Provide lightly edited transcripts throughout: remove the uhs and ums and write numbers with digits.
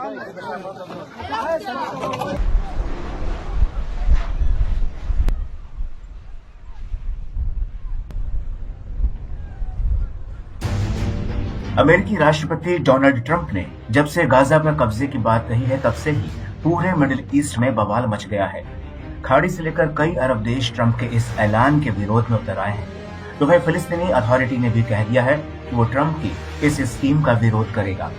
अमेरिकी राष्ट्रपति Donald Trump ने जब से गाजा पर कब्जे की बात कही है तब से ही पूरे मिडिल ईस्ट में बवाल मच गया है। खाड़ी से लेकर कई अरब देश ट्रंप के इस ऐलान के विरोध में उतर आए हैं। तो वह फिलिस्तीनी अथॉरिटी ने भी कह दिया है कि वो ट्रंप की इस स्कीम का विरोध करेगा।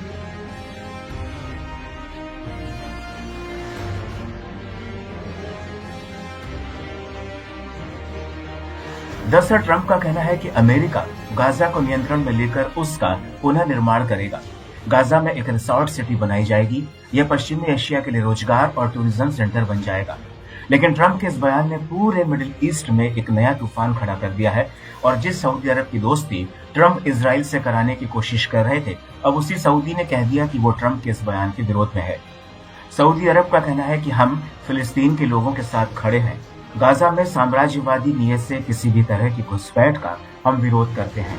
दरअसल ट्रंप का कहना है कि अमेरिका गाजा को नियंत्रण में लेकर उसका पुनः निर्माण करेगा। गाजा में एक रिसोर्ट सिटी बनाई जाएगी। यह पश्चिमी एशिया के लिए रोजगार और टूरिज्म सेंटर बन जाएगा। लेकिन ट्रंप के इस बयान ने पूरे मिडिल ईस्ट में एक नया तूफान खड़ा कर दिया है और जिस सऊदी अरब की दोस्ती ट्रंप इजराइल से कराने की कोशिश कर रहे थे, अब उसी सऊदी ने कह दिया कि वो ट्रंप के इस बयान के विरोध में है। सऊदी अरब का कहना है कि हम फिलिस्तीन के लोगों के साथ खड़े हैं। गाजा में साम्राज्यवादी नीयत से किसी भी तरह की घुसपैठ का हम विरोध करते हैं।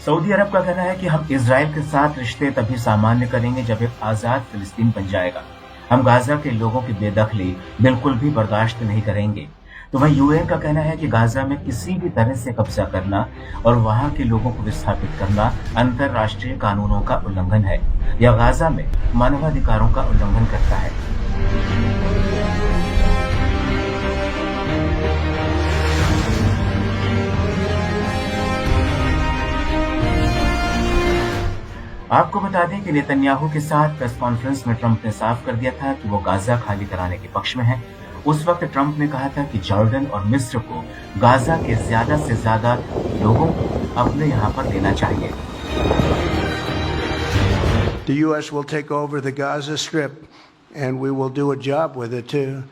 सऊदी अरब का कहना है कि हम इजराइल के साथ रिश्ते तभी सामान्य करेंगे जब एक आजाद फिलिस्तीन बन जाएगा। हम गाजा के लोगों की बेदखली बिल्कुल भी बर्दाश्त नहीं करेंगे। तो वहीं यूएन का कहना है कि गाजा में किसी भी तरह से कब्जा करना और वहां के लोगों को विस्थापित करना अंतर्राष्ट्रीय कानूनों का उल्लंघन है या गाजा में मानवाधिकारों का उल्लंघन करता है। आपको बता दें कि नेतन्याहू के साथ प्रेस कॉन्फ्रेंस में ट्रंप ने साफ कर दिया था कि वो गाजा खाली कराने के पक्ष में है। उस वक्त ट्रंप ने कहा था कि जॉर्डन और मिस्र को गाजा के ज्यादा से ज्यादा लोगों को अपने यहाँ पर लेना चाहिए। The U.S. will take over the Gaza Strip and we will do a job with it too.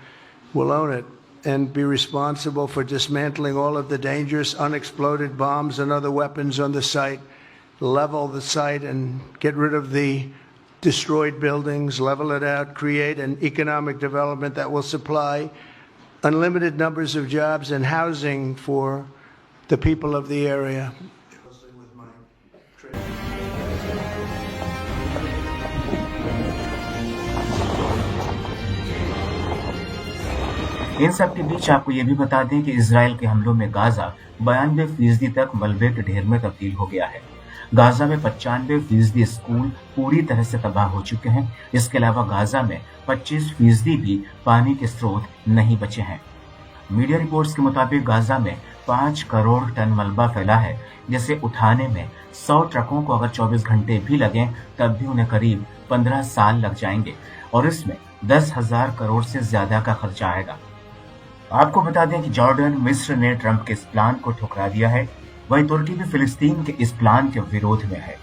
We'll own it and be responsible for dismantling all of the dangerous unexploded bombs and other weapons on the site, level the site and get rid of the destroyed buildings, level it out, create an economic development that will supply unlimited numbers of jobs and housing for the people of the area. इन सब के बीच आपको ये भी बता दें कि Israel के हमलों में गाजा 92% तक मलबे के ढेर में तब्दील हो गया है। गाजा में 95% स्कूल पूरी तरह से तबाह हो चुके हैं। इसके अलावा गाजा में 25% भी पानी के स्रोत नहीं बचे हैं। मीडिया रिपोर्ट्स के मुताबिक गाजा में 5 करोड़ टन मलबा फैला है, जिसे उठाने में 100 ट्रकों को अगर 24 घंटे भी लगें तब भी उन्हें करीब 15 साल लग जाएंगे और इसमें 10,000 करोड़ से ज्यादा का खर्चा आएगा। आपको बता दें कि जॉर्डन, मिस्र ने ट्रंप के इस प्लान को ठुकरा दिया है। वहीं तुर्की भी फिलिस्तीन के इस प्लान के विरोध में है।